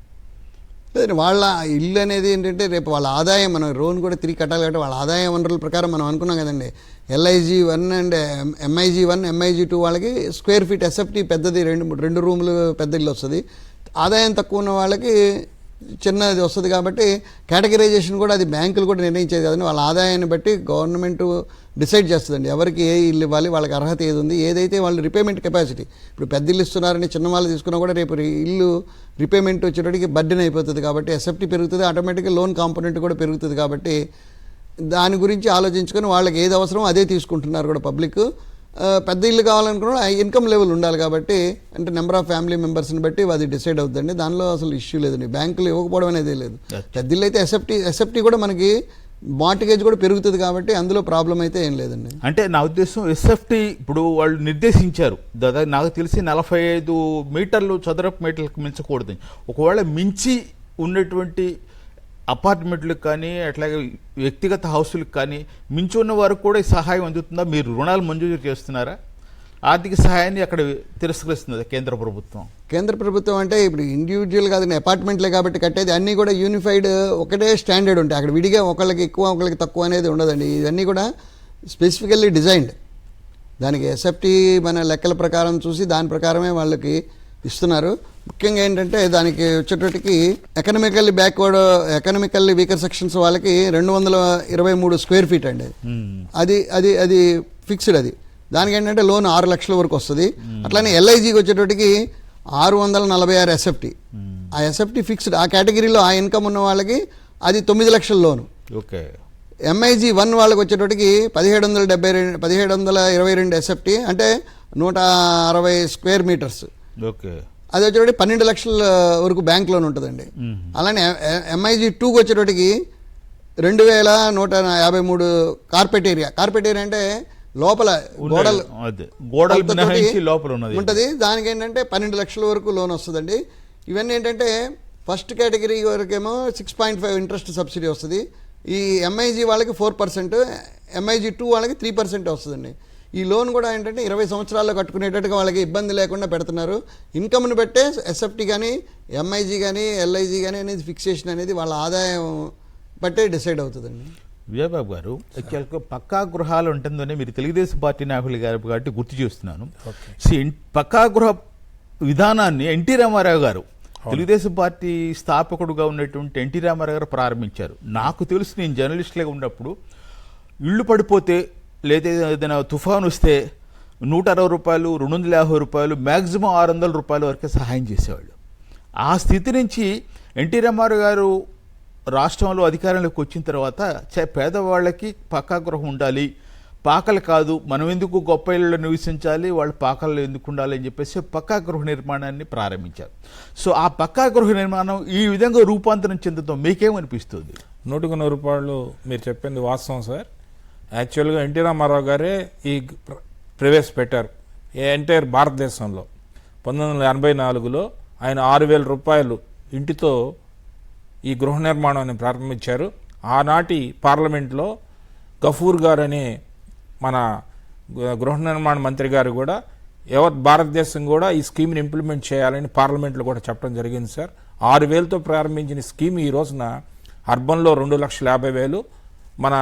లేదండి, వాళ్ళ ఇల్లు అనేది ఏంటంటే రేపు వాళ్ళ ఆదాయం, మనం లోన్ కూడా తిరిగి కట్టాలి కాబట్టి వాళ్ళ ఆదాయ వనరుల ప్రకారం మనం అనుకున్నాం కదండి. LIG 1 అండ్ MIG 1, MIG 2 వాళ్ళకి స్క్వేర్ ఫీట్ ఎస్ఎఫ్టీ పెద్దది, 2 రూములు పెద్ద ఇల్లు వస్తుంది. ఆదాయం తక్కువ ఉన్న వాళ్ళకి చిన్నది వస్తుంది. కాబట్టి కేటగరైజేషన్ కూడా అది బ్యాంకులు కూడా నిర్ణయించేది కదండి. వాళ్ళ ఆదాయాన్ని బట్టి గవర్నమెంట్ డిసైడ్ చేస్తుందండి ఎవరికి ఏ ఇల్లు ఇవ్వాలి, వాళ్ళకి అర్హత ఏది ఉంది, ఏదైతే వాళ్ళు రిపేమెంట్ కెపాసిటీ. ఇప్పుడు పెద్ద ఇల్లు ఇస్తున్నారని చిన్న వాళ్ళు తీసుకున్నా కూడా రేపు ఇల్లు రిపేమెంట్ వచ్చేటప్పటికి బర్డెన్ అయిపోతుంది. కాబట్టి ఎస్ఎఫ్టీ పెరుగుతుంది, ఆటోమేటిక్గా లోన్ కాంపోనెంట్ కూడా పెరుగుతుంది. కాబట్టి దాని గురించి ఆలోచించుకొని వాళ్ళకి ఏది అవసరమో అదే తీసుకుంటున్నారు కూడా పబ్లిక్. పెద్ద ఇల్లు కావాలనుకున్నా ఇన్కమ్ లెవెల్ ఉండాలి కాబట్టి, అంటే నెంబర్ ఆఫ్ ఫ్యామిలీ మెంబర్స్ని బట్టి అది డిసైడ్ అవుతుందండి. దానిలో అసలు ఇష్యూ లేదండి, బ్యాంకులు ఇవ్వకపోవడం అనేది లేదు. పెద్ద ఇల్లు అయితే ఎస్ఎఫ్టీ కూడా మనకి మార్టిగేజ్ కూడా పెరుగుతుంది కాబట్టి అందులో ప్రాబ్లం అయితే ఏం లేదండి. అంటే నా ఉద్దేశం ఎస్ఎఫ్టీ ఇప్పుడు వాళ్ళు నిర్దేశించారు, దాదాపు నాకు తెలిసి 45 మీటర్లు చదరపు మీటర్లకు మించకూడదు. ఒకవేళ మించి ఉన్నటువంటి అపార్ట్మెంట్లకు కానీ అట్లాగే వ్యక్తిగత హౌసులకు కానీ మించి ఉన్న వారికి కూడా ఈ సహాయం అందుతుందా? మీరు రుణాలు మంజూరు చేస్తున్నారా? ఆర్థిక సహాయాన్ని అక్కడ తిరస్కరిస్తుంది కేంద్ర ప్రభుత్వం. కేంద్ర ప్రభుత్వం అంటే ఇప్పుడు ఇండివిజువల్ కాదు, అపార్ట్మెంట్లే కాబట్టి కట్టేది అన్నీ కూడా యూనిఫైడ్ ఒకటే స్టాండర్డ్ ఉంటాయి. అక్కడ విడిగా ఒకళ్ళకి ఎక్కువ ఒకళ్ళకి తక్కువ అనేది ఉండదండి. ఇవన్నీ కూడా స్పెసిఫికల్లీ డిజైన్డ్. దానికి ఎస్ఎఫ్టీ మన లెక్కల ప్రకారం చూసి దాని ప్రకారమే వాళ్ళకి ఇస్తున్నారు. ముఖ్యంగా ఏంటంటే దానికి వచ్చేటప్పటికి ఎకనామికల్లీ వీకర్ సెక్షన్స్ వాళ్ళకి 223 స్క్వేర్ ఫీట్ అండి. అది ఫిక్స్డ్. అది దానికి ఏంటంటే లోన్ 6 లక్షల వరకు వస్తుంది. అట్లానే ఎల్ఐజీకి వచ్చేటప్పటికి 646 ఎస్ఎఫ్టీ. ఆ ఎస్ఎఫ్టీ ఫిక్స్డ్. ఆ కేటగిరీలో ఆ ఇన్కమ్ ఉన్న వాళ్ళకి అది 9 లక్షల లోను. ఓకే. ఎంఐజీ 1 వాళ్ళకి వచ్చేటప్పటికి 1722 ఎస్ఎఫ్టీ అంటే 160 స్క్వేర్ మీటర్స్. ఓకే. అది వచ్చేటప్పటికి 12 లక్షల వరకు బ్యాంక్ లోన్ ఉంటుందండి. అలానే ఎంఐజీ 2కి వచ్చేటప్పటికి 2153 కార్పెట్ ఏరియా. కార్పెట్ ఏరియా అంటే లోపల గోడలు ఉంటుంది. దానికి ఏంటంటే 12 లక్షల వరకు లోన్ వస్తుందండి. ఇవన్నీ ఏంటంటే ఫస్ట్ కేటగిరీ వరకేమో 6.5 ఇంట్రెస్ట్ సబ్సిడీ వస్తుంది. ఈ ఎంఐజీ వాళ్ళకి 4%, ఎంఐజీ 2 వాళ్ళకి 3% వస్తుందండి. ఈ లోన్ కూడా ఏంటంటే 20 సంవత్సరాల్లో కట్టుకునేటట్టుగా వాళ్ళకి ఇబ్బంది లేకుండా పెడుతున్నారు. ఇన్కమ్ను బట్టే ఎస్ఎఫ్టీ కానీ ఎంఐజీ కానీ ఎల్ఐజీ కానీ అనేది ఫిక్సేషన్ అనేది వాళ్ళ ఆదాయం బట్టే డిసైడ్ అవుతుందండి. విజయబాబు గారు, పక్కా గృహాలు ఉంటుందని మీరు తెలుగుదేశం పార్టీ నాయకులు గారు కాబట్టి గుర్తు చేస్తున్నాను. పక్కా గృహ విధానాన్ని ఎన్టీ రామారావు గారు, తెలుగుదేశం పార్టీ స్థాపకుడుగా ఉన్నటువంటి ఎన్టీ రామారావు గారు ప్రారంభించారు. నాకు తెలుసు, నేను జర్నలిస్ట్గా ఉన్నప్పుడు ఇళ్ళు పడిపోతే లేదా ఏదైనా తుఫాను వస్తే 160 రూపాయలు, 250 రూపాయలు, మ్యాక్సిమం 600 రూపాయల వరకే సహాయం చేసేవాళ్ళు. ఆ స్థితి నుంచి ఎన్టీ రామారావు గారు రాష్ట్రంలో అధికారంలోకి వచ్చిన తర్వాత పేదవాళ్ళకి పక్కా గృహం ఉండాలి, పాకలు కాదు, మనం ఎందుకు గొప్ప ఇళ్ళలో నివసించాలి, వాళ్ళు పాకల్లో ఎందుకు ఉండాలి అని చెప్పేసి పక్కా గృహ నిర్మాణాన్ని ప్రారంభించారు. సో ఆ పక్కా గృహ నిర్మాణం ఈ విధంగా రూపాంతరం చెందుతాం మీకేమనిపిస్తుంది? 100 రూపాయలు మీరు చెప్పింది వాస్తవం సార్. యాక్చువల్గా ఎన్టీ రామారావు గారే ఈ ప్రవేశపెట్టారు ఎంటైర్ భారతదేశంలో. 1984లో ఆయన 6,000 రూపాయలు ఇంటితో ఈ గృహ నిర్మాణాన్ని ప్రారంభించారు. ఆనాటి పార్లమెంట్లో గఫూర్ గారు అనే మన గృహ నిర్మాణ మంత్రి గారు కూడా యావత్ భారతదేశం కూడా ఈ స్కీమ్ని ఇంప్లిమెంట్ చేయాలని పార్లమెంట్లో కూడా చెప్పడం జరిగింది సార్. 6,000తో ప్రారంభించిన స్కీమ్ ఈ రోజున అర్బన్లో 2,50,000, మన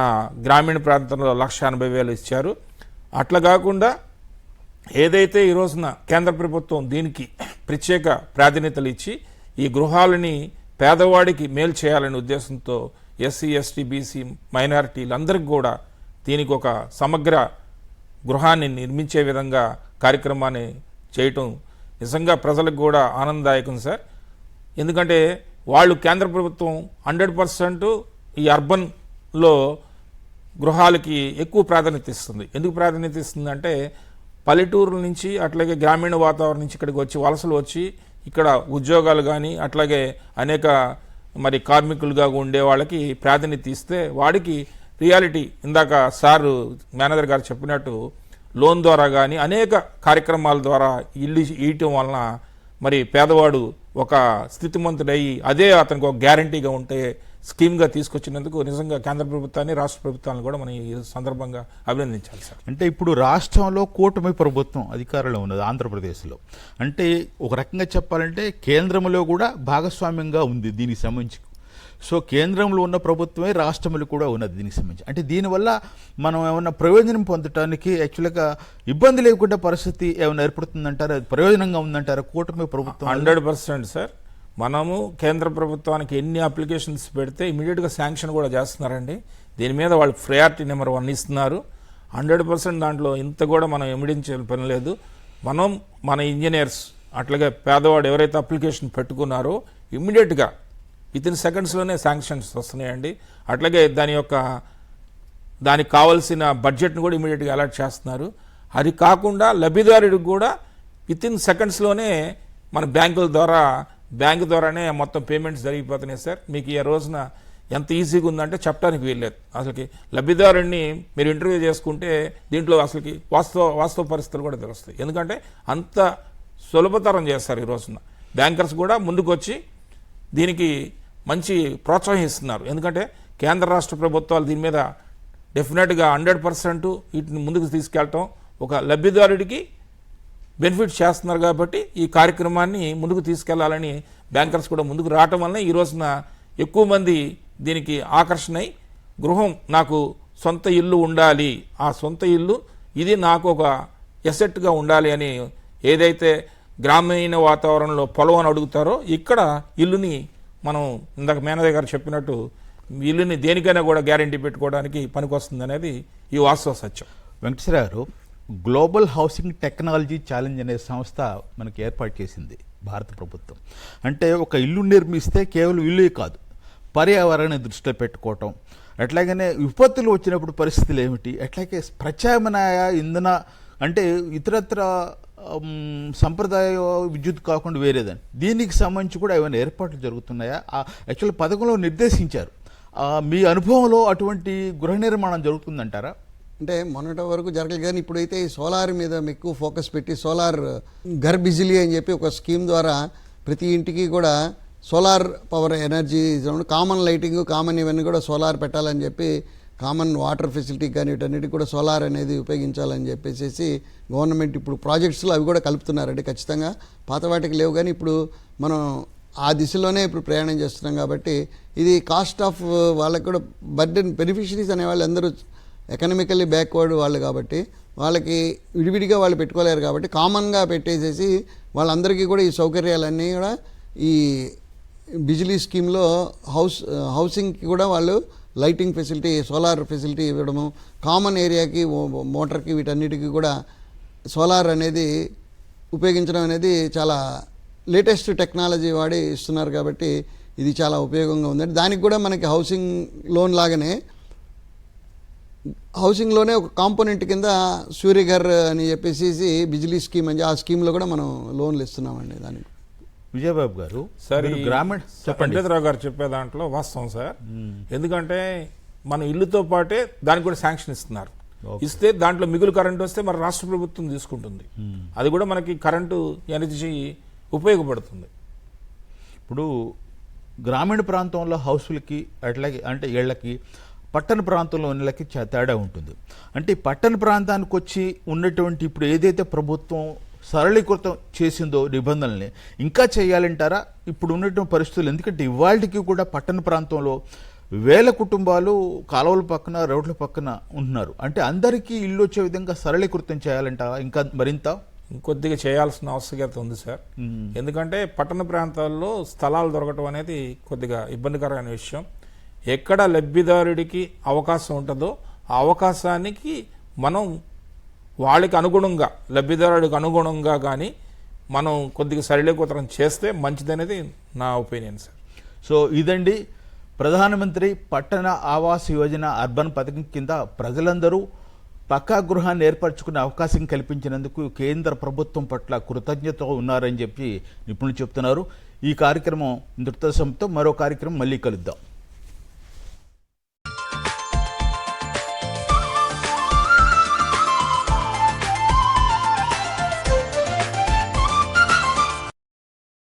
గ్రామీణ ప్రాంతంలో 1,80,000 ఇచ్చారు. అట్లా కాకుండా ఏదైతే ఈ రోజున కేంద్ర ప్రభుత్వం దీనికి ప్రత్యేక ప్రాధాన్యతలు ఇచ్చి ఈ గృహాలని పేదవాడికి మేలు చేయాలనే ఉద్దేశంతో ఎస్సీ, ఎస్టీ, బీసీ, మైనారిటీలందరికీ కూడా దీనికి ఒక సమగ్ర గృహాన్ని నిర్మించే విధంగా కార్యక్రమాన్ని చేయటం నిజంగా ప్రజలకు కూడా ఆనందదాయకం సార్. ఎందుకంటే వాళ్ళు కేంద్ర ప్రభుత్వం 100% ఈ అర్బన్లో గృహాలకి ఎక్కువ ప్రాధాన్యత ఇస్తుంది. ఎందుకు ప్రాధాన్యత ఇస్తుంది అంటే పల్లెటూరుల నుంచి అట్లాగే గ్రామీణ వాతావరణం నుంచి ఇక్కడికి వచ్చి వలసలు వచ్చి ఇక్కడ ఉద్యోగాలు కానీ అట్లాగే అనేక మరి కార్మికులుగా ఉండే వాళ్ళకి ప్రాధాన్యత ఇస్తే వాడికి రియాలిటీ ఇందాక సార్ మేనేజర్ గారు చెప్పినట్టు లోన్ ద్వారా కానీ అనేక కార్యక్రమాల ద్వారా ఇల్లు ఇయటం వలన మరి పేదవాడు ఒక స్థితిమంతుడయ్యి అదే అతనికి ఒక గ్యారంటీగా ఉంటే స్కీమ్గా తీసుకొచ్చినందుకు నిజంగా కేంద్ర ప్రభుత్వాన్ని రాష్ట్ర ప్రభుత్వాన్ని కూడా మనం ఈ సందర్భంగా అభినందించాలి సార్. అంటే ఇప్పుడు రాష్ట్రంలో కూటమి ప్రభుత్వం అధికారంలో ఉన్నది ఆంధ్రప్రదేశ్లో. అంటే ఒక రకంగా చెప్పాలంటే కేంద్రంలో కూడా భాగస్వామ్యంగా ఉంది దీనికి సంబంధించి. సో కేంద్రంలో ఉన్న ప్రభుత్వమే రాష్ట్రంలో కూడా ఉన్నది దీనికి సంబంధించి. అంటే దీనివల్ల మనం ఏమన్నా ప్రయోజనం పొందటానికి యాక్చువల్గా ఇబ్బంది లేకుండా పరిస్థితి ఏమైనా ఏర్పడుతుందంటారా? అది ప్రయోజనంగా ఉందంటారా కూటమి ప్రభుత్వం? 100% సార్. మనము కేంద్ర ప్రభుత్వానికి ఎన్ని అప్లికేషన్స్ పెడితే ఇమీడియట్గా శాంక్షన్ కూడా చేస్తున్నారండి. దీని మీద వాళ్ళు ప్రయారిటీ నెంబర్ 1 ఇస్తున్నారు. 100% దాంట్లో ఇంత కూడా మనం ఎమిడించే పని లేదు. మనం మన ఇంజనీర్స్ అట్లాగే పేదవాడు ఎవరైతే అప్లికేషన్ పెట్టుకున్నారో ఇమ్మీడియట్గా వితిన్ సెకండ్స్లోనే శాంక్షన్స్ వస్తున్నాయండి. అట్లాగే దానికి కావాల్సిన బడ్జెట్ను కూడా ఇమీడియట్గా అలాట్ చేస్తున్నారు. అది కాకుండా లబ్ధిదారుడికి కూడా వితిన్ సెకండ్స్లోనే మన బ్యాంకు ద్వారానే మొత్తం పేమెంట్స్ జరిగిపోతున్నాయి సార్. మీకు ఈ రోజున ఎంత ఈజీగా ఉందంటే చెప్పడానికి వీల్లేదు. అసలుకి లబ్ధిదారుడిని మీరు ఇంటర్వ్యూ చేసుకుంటే దీంట్లో అసలుకి వాస్తవ పరిస్థితులు కూడా తెలుస్తాయి. ఎందుకంటే అంత సులభతరం చేస్తారు ఈ రోజున. బ్యాంకర్స్ కూడా ముందుకు వచ్చి దీనికి మంచి ప్రోత్సహిస్తున్నారు. ఎందుకంటే కేంద్ర రాష్ట్ర ప్రభుత్వాలు దీని మీద డెఫినెట్గా 100% వీటిని ముందుకు తీసుకెళ్ళటం ఒక లబ్ధిదారుడికి బెనిఫిట్ చేస్తున్నారు. కాబట్టి ఈ కార్యక్రమాన్ని ముందుకు తీసుకెళ్లాలని బ్యాంకర్స్ కూడా ముందుకు రావటం వల్ల ఈ రోజున ఎక్కువ మంది దీనికి ఆకర్షణ అయి గృహం, నాకు సొంత ఇల్లు ఉండాలి, ఆ సొంత ఇల్లు ఇది నాకు ఒక ఎసెట్గా ఉండాలి అని ఏదైతే గ్రామీణ వాతావరణంలో పొలం అని అడుగుతారో ఇక్కడ ఇల్లుని మనం ఇందాక మేనేజర్ గారు చెప్పినట్టు ఇల్లుని దేనికైనా కూడా గ్యారంటీ పెట్టుకోవడానికి పనికొస్తుంది అనేది ఈ వాస్తవ సత్యం. వెంకటేశ్వర గారు, గ్లోబల్ హౌసింగ్ టెక్నాలజీ ఛాలెంజ్ అనే సంస్థ మనకి ఏర్పాటు చేసింది భారత ప్రభుత్వం. అంటే ఒక ఇల్లు నిర్మిస్తే కేవలం ఇల్లు కాదు, పర్యావరణాన్ని దృష్టిలో పెట్టుకోవటం, అట్లాగనే విపత్తులు వచ్చినప్పుడు పరిస్థితులు ఏమిటి, అట్లాగే ప్రత్యామ్నాయ ఇంధన అంటే ఇతరత్ర సంప్రదాయ విద్యుత్ కాకుండా వేరేదని దీనికి సంబంధించి కూడా ఏమైనా ఏర్పాట్లు జరుగుతున్నాయా? యాక్చువల్ పథకంలో నిర్దేశించారు. మీ అనుభవంలో అటువంటి గృహ నిర్మాణం జరుగుతుందంటారా? అంటే మొన్నటి వరకు జరగలేదు, కానీ ఇప్పుడైతే ఈ సోలార్ మీద ఎక్కువ ఫోకస్ పెట్టి సోలార్ ఘర్ బిజిలీ అని చెప్పి ఒక స్కీమ్ ద్వారా ప్రతి ఇంటికి కూడా solar power energy, common lighting, common ఇవన్నీ కూడా సోలార్ పెట్టాలని చెప్పి, కామన్ వాటర్ ఫెసిలిటీ కానీ వీటన్నిటికి కూడా సోలార్ అనేది ఉపయోగించాలని చెప్పేసి గవర్నమెంట్ ఇప్పుడు ప్రాజెక్ట్స్లో అవి కూడా కలుపుతున్నారండి. ఖచ్చితంగా పాత వాటికి లేవు, కానీ ఇప్పుడు మనం ఆ దిశలోనే ఇప్పుడు ప్రయాణం చేస్తున్నాం. కాబట్టి ఇది కాస్ట్ ఆఫ్ వాళ్ళకి కూడా బర్డెన్ బెనిఫిషరీస్ అనేవాళ్ళు అందరూ ఎకనామికల్లీ బ్యాక్వర్డ్ వాళ్ళు కాబట్టి వాళ్ళకి విడివిడిగా వాళ్ళు పెట్టుకోలేరు. కాబట్టి కామన్గా పెట్టేసేసి వాళ్ళందరికీ కూడా ఈ సౌకర్యాలన్నీ కూడా ఈ బిజిలీ స్కీమ్లో హౌసింగ్కి కూడా వాళ్ళు లైటింగ్ ఫెసిలిటీ, సోలార్ ఫెసిలిటీ ఇవ్వడము, కామన్ ఏరియాకి మోటార్కి వీటన్నిటికీ కూడా సోలార్ అనేది ఉపయోగించడం అనేది చాలా లేటెస్ట్ టెక్నాలజీ వాడి ఇస్తున్నారు. కాబట్టి ఇది చాలా ఉపయోగంగా ఉందండి. దానికి కూడా మనకి హౌసింగ్ లోన్ లాగానే హౌసింగ్లోనే ఒక కాంపోనెంట్ కింద సూర్యఘర్ అని చెప్పేసి బిజిలీ స్కీమ్ అని ఆ స్కీమ్లో కూడా మనం లోన్లు ఇస్తున్నామండి. దానికి విజయబాబు గారు, సార్ గ్రామీణ వెంకటేశ్వరరావు గారు చెప్పే దాంట్లో వాస్తవం సార్. ఎందుకంటే మన ఇల్లుతో పాటే దానికి కూడా శాంక్షన్ ఇస్తున్నారు. ఇస్తే దాంట్లో మిగులు కరెంట్ వస్తే మరి రాష్ట్ర ప్రభుత్వం తీసుకుంటుంది. అది కూడా మనకి కరెంటు ఎనర్జీ ఉపయోగపడుతుంది. ఇప్పుడు గ్రామీణ ప్రాంతంలో హౌస్లకి అట్లాగే అంటే ఇళ్లకి, పట్టణ ప్రాంతంలో ఉన్నలకి తేడా ఉంటుంది. అంటే పట్టణ ప్రాంతానికి వచ్చి ఉన్నటువంటి ఇప్పుడు ఏదైతే ప్రభుత్వం సరళీకృతం చేసిందో నిబంధనల్ని ఇంకా చేయాలంటారా ఇప్పుడు ఉన్నటువంటి పరిస్థితులు? ఎందుకంటే ఇవాళకి కూడా పట్టణ ప్రాంతంలో వేల కుటుంబాలు కాలువల పక్కన, రోడ్ల పక్కన ఉంటున్నారు. అంటే అందరికీ ఇల్లు వచ్చే విధంగా సరళీకృతం చేయాలంటారా ఇంకా మరింత? ఇంకొద్దిగా చేయాల్సిన ఆవశ్యకత ఉంది సార్. ఎందుకంటే పట్టణ ప్రాంతాల్లో స్థలాలు దొరకటం అనేది కొద్దిగా ఇబ్బందికరమైన విషయం. ఎక్కడ లబ్ధిదారుడికి అవకాశం ఉంటుందో ఆ అవకాశానికి మనం వాళ్ళకి అనుగుణంగా, లబ్ధిదారుడికి అనుగుణంగా కానీ మనం కొద్దిగా సరళీకృతం చేస్తే మంచిదనేది నా ఒపీనియన్ సార్. సో ఇదండి ప్రధానమంత్రి పట్టణ ఆవాస్ యోజన అర్బన్ పథకం కింద ప్రజలందరూ పక్కా గృహాన్ని ఏర్పరచుకునే అవకాశం కల్పించినందుకు కేంద్ర ప్రభుత్వం పట్ల కృతజ్ఞత ఉన్నారని చెప్పి నిపుణులు చెప్తున్నారు. ఈ కార్యక్రమం ఇంతటితో సమాప్తం. మరో కార్యక్రమం మళ్ళీ కలుద్దాం.